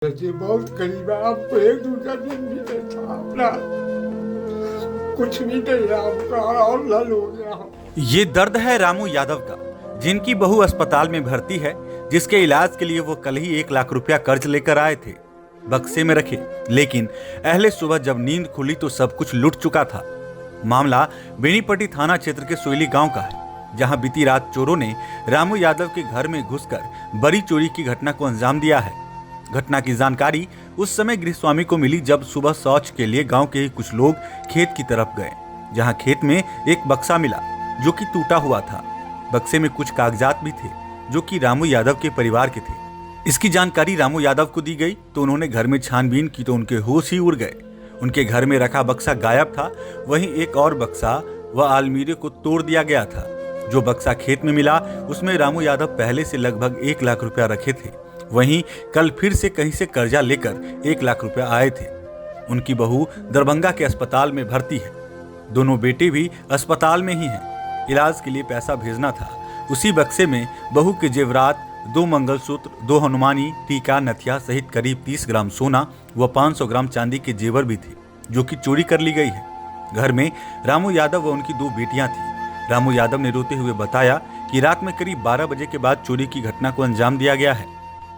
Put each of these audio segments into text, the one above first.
जी बहुत करीब है। आपको एक दूसरा दिन भी नहीं था अपना, कुछ भी नहीं है आपका और लाल हो गया। ये दर्द है रामू यादव का, जिनकी बहू अस्पताल में भर्ती है, जिसके इलाज के लिए वो कल ही 1 लाख रुपया कर्ज लेकर आए थे, बक्से में रखे। लेकिन अहले सुबह जब नींद खुली तो सब कुछ लुट चुका था। मामला बेनीपट्टी थाना क्षेत्र के सोयली गांव का है, जहां बीती रात चोरों ने रामू यादव के घर में घुसकर बड़ी चोरी की घटना को अंजाम दिया है। घटना की जानकारी उस समय गृहस्वामी को मिली जब सुबह शौच के लिए गांव के ही कुछ लोग खेत की तरफ गए, जहां खेत में एक बक्सा मिला जो कि टूटा हुआ था। बक्से में कुछ कागजात भी थे जो कि रामू यादव के परिवार के थे। इसकी जानकारी रामू यादव को दी गई तो उन्होंने घर में छानबीन की तो उनके होश ही उड़ गए। उनके घर में रखा बक्सा गायब था। वहीं एक और बक्सा व अलमीरे को तोड़ दिया गया था। जो बक्सा खेत में मिला उसमें रामू यादव पहले से लगभग 1 लाख रुपया रखे थे। वहीं कल फिर से कहीं से कर्जा लेकर 1 लाख रुपया आए थे। उनकी बहू दरभंगा के अस्पताल में भर्ती है। दोनों बेटे भी अस्पताल में ही हैं। इलाज के लिए पैसा भेजना था। उसी बक्से में बहू के जेवरात, 2 मंगलसूत्र, 2 हनुमानी, टीका, नथिया सहित करीब 30 ग्राम सोना व 500 ग्राम चांदी के जेवर भी थे, जो कि चोरी कर ली गई है। घर में रामू यादव व उनकी 2 बेटियां थीं। रामू यादव ने रोते हुए बताया कि रात में करीब 12 बजे के बाद चोरी की घटना को अंजाम दिया गया है।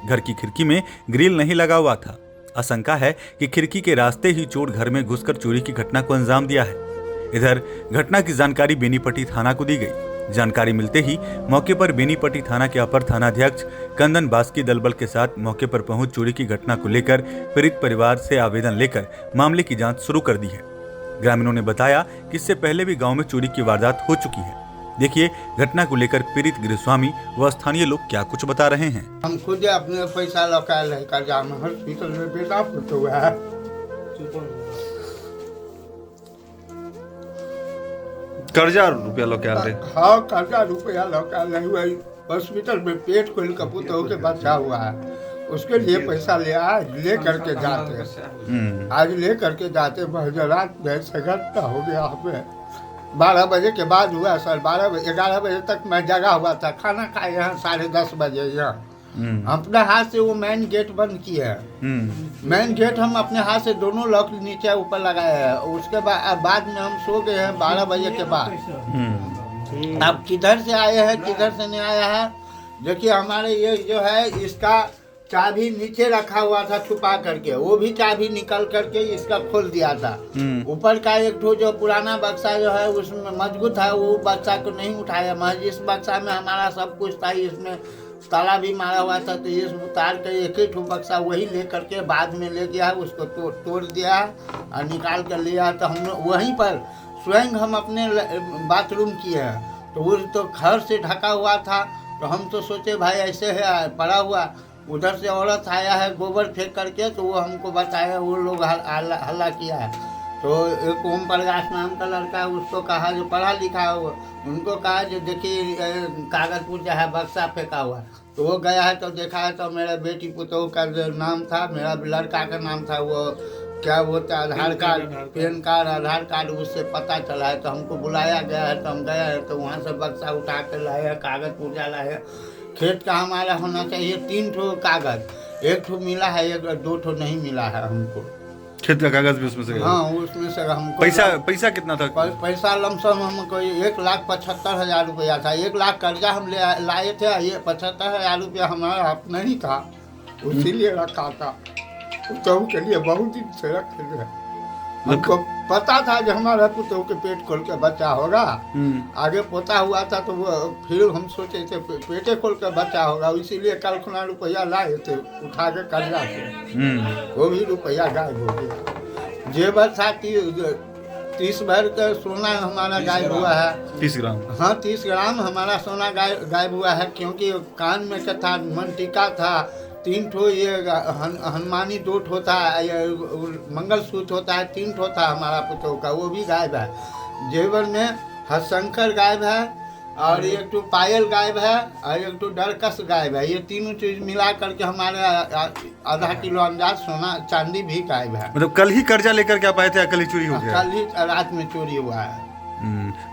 घर की खिड़की में ग्रिल नहीं लगा हुआ था। आशंका है कि खिड़की के रास्ते ही चोर घर में घुसकर चोरी की घटना को अंजाम दिया है। इधर घटना की जानकारी बेनीपट्टी थाना को दी गई। जानकारी मिलते ही मौके पर बेनीपट्टी थाना के अपर थानाध्यक्ष कंदन बास्की दलबल के साथ मौके पर पहुंच चोरी की घटना को लेकर पीड़ित परिवार से आवेदन लेकर मामले की जांच शुरू कर दी है। ग्रामीणों ने बताया कि इससे पहले भी गांव में चोरी की वारदात हो चुकी है। देखिए घटना को लेकर पीड़ित गृहस्वामी व स्थानीय लोग क्या कुछ बता रहे हैं। हम खुद अपने पैसा लौटाए है कर्जा में, हॉस्पिटल में बेटा पुत हुआ है। कर्जा रुपया लौटा ले। हाँ कर्जा रुपया लौटाए हुआ। हॉस्पिटल में पेट खोल का पुत होकर बचा हुआ है। उसके लिए पैसा ले करके जाते हैं। आज ले करके जाते रात में सगत हो गया हमें। 12 बजे के बाद हुआ सर। 11 बजे तक मैं जगा हुआ था। खाना खाए यहाँ 10:30 बजे यहाँ। अपने हाथ से वो मेन गेट बंद किया है। मेन गेट हम अपने हाथ से दोनों लॉक नीचे ऊपर लगाए हैं। उसके बाद में हम सो गए हैं 12 बजे के बाद। अब किधर से आए हैं किधर से नहीं आया है। देखिए हमारे ये जो है इसका चाबी नीचे रखा हुआ था छुपा करके, वो भी चाबी निकल करके इसका खोल दिया था। ऊपर का एक ठो जो पुराना बक्सा जो है उसमें मजबूत है, वो बक्सा को नहीं उठाया। महज इस बक्सा में हमारा सब कुछ था। इसमें ताला भी मारा हुआ था, तो इस उतार कर एक ही ठो बक्सा वही ले करके बाद में ले गया, उसको तोड़ दिया और निकाल कर लिया। तो हम वहीं पर स्वयं हम अपने बाथरूम किए हैं। तो वो तो घर से ढका हुआ था। तो हम तो सोचे भाई ऐसे है पड़ा हुआ। उधर से औरत आया है गोबर फेंक करके, तो वो हमको बताया, वो लोग हल्ला किया है। तो एक ओम प्रकाश नाम का लड़का है, उसको कहा जो पढ़ा लिखा है, उनको कहा जो देखिए कागज पुर्जा है बक्सा फेंका हुआ है। तो वो गया है तो देखा है तो मेरा बेटी पुतोह का जो नाम था, मेरा लड़का का नाम था, वो क्या बोलते आधार कार्ड, पैन कार्ड, आधार कार्ड उससे पता चला है। तो हमको बुलाया गया है तो हम गए हैं। तो वहाँ से बक्सा उठा कर लाए हैं, कागज पुर्जा लाए हैं। खेत का हमारा होना चाहिए 3 ठो कागज, 1 ठो मिला है, 2 ठो नहीं मिला है हमको। खेत का कागज भी उसमें से? हाँ उसमें से हमको पैसा कितना था? पैसा लमसम हमको 1,75,000 रुपया था। 1 लाख कर्जा हम लाए थे। ये 75,000 रुपया हमारा अपना ही था, उसीलिए रखा था। पुतोह के लिए बहुत दिन से रखे थे। हमको पता था जो हमारा पुतोह के पेट खोल के बच्चा होगा। आगे पोता हुआ था तो वो फिर हम सोचे थे पेटे खोल के बच्चा होगा, इसीलिए कल खुना रुपया लाए थे उठा के कर्जा से। वो भी रुपया गायब हो गया। जेवर था 30 भर का सोना हमारा गायब हुआ है। 30 ग्राम? हाँ 30 ग्राम हमारा सोना गायब हुआ है। क्योंकि कान में का था, मन टीका था, 3 ठो ये हनुमानी 2 ठो था, मंगलसूत्र होता है 3 ठो था हमारा पुतोह का, वो भी गायब है। जेवर में हरशंकर गायब है और 1 ठो पायल गायब है और 1 ठो डरकस गायब है। ये तीनों चीज मिला करके हमारे आधा किलो अंदाज सोना चांदी भी गायब है। मतलब कल ही कर्जा लेकर क्या पाए थे या कल ही चोरी हो गया? कल ही रात में चोरी हुआ है।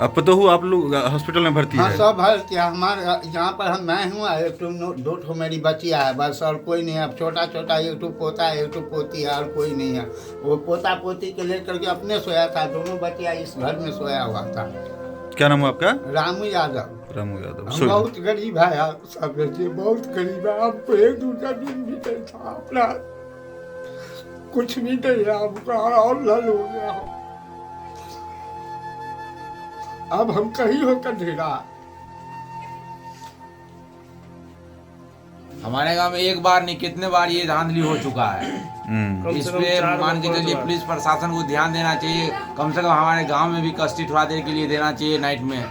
अब तो हूँ आप लोग हॉस्पिटल में भर्ती हाँ है। सब है क्या हमारे यहाँ पर मैं हूँ एक ठो दो ठो मेरी बच्चियाँ है बस, और कोई नहीं है। अब छोटा छोटा एक ठो पोता है एक ठो पोती है, और कोई नहीं है। वो पोता पोती के लेकर के अपने सोया था, दोनों बच्चियाँ इस घर में सोया हुआ था। क्या नाम है आपका? रामू यादव। रामू यादव। हम बहुत गरीब है आप सब बेटे, बहुत गरीब है। हमको एक दूसरा दिन भी नहीं था अपना, कुछ भी नहीं है हमको, और लल हो गया हो। अब हम कहीं होकर ढेरा। हमारे गांव में एक बार नहीं कितने बार ये धांधली हो चुका है। इस पे मान के चलिए पुलिस प्रशासन को ध्यान देना चाहिए। कम से कम हमारे गांव में भी कस्टडी थोड़ा देर के लिए देना चाहिए नाइट में।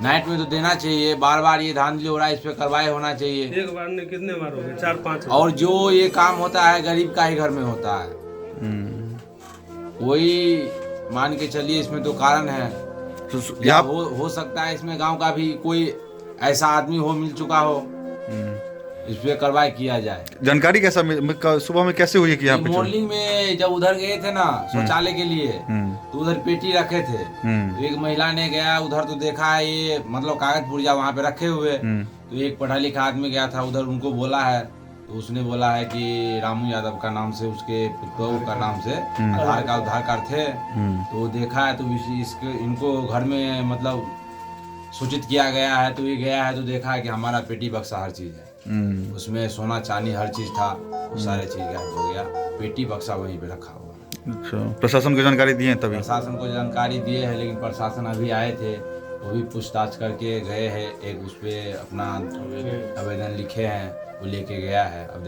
नाइट में तो देना चाहिए। बार बार ये धांधली हो रहा है, इस पे कार्रवाई होना चाहिए। एक बार नहीं कितने बार हो गए, 4-5। और जो ये काम होता है गरीब का ही घर में होता है। वही मान के चलिए इसमें तो कारण है। या हो सकता है इसमें गांव का भी कोई ऐसा आदमी हो मिल चुका हो, इस पे कार्रवाई किया जाए। जानकारी कैसा सुबह में कैसे हुई है कि यहाँ पे मॉर्निंग में जब उधर गए थे ना शौचालय के लिए, तो उधर पेटी रखे थे। तो एक महिला ने गया उधर, तो देखा है ये मतलब कागज पुर्जा वहाँ पे रखे हुए। तो एक पढ़ा लिखा आदमी गया था उधर, उनको बोला है, तो उसने बोला है कि रामू यादव का नाम से, उसके पुत्र का नाम से आधार कार्ड थे। तो देखा है तो इसके इनको घर में मतलब सूचित किया गया है। तो ये गया है तो देखा है कि हमारा पेटी बक्सा हर चीज है, उसमें सोना चांदी हर चीज था, वो सारे चीज गायब हो गया। पेटी बक्सा वहीं पे रखा हुआ। अच्छा, प्रशासन को जानकारी दिए तभी? प्रशासन को जानकारी दिए है, लेकिन प्रशासन अभी आए थे, वो भी पूछताछ करके गए हैं। एक उस पे अपना आवेदन लिखे हैं, वो लेके गया है। अब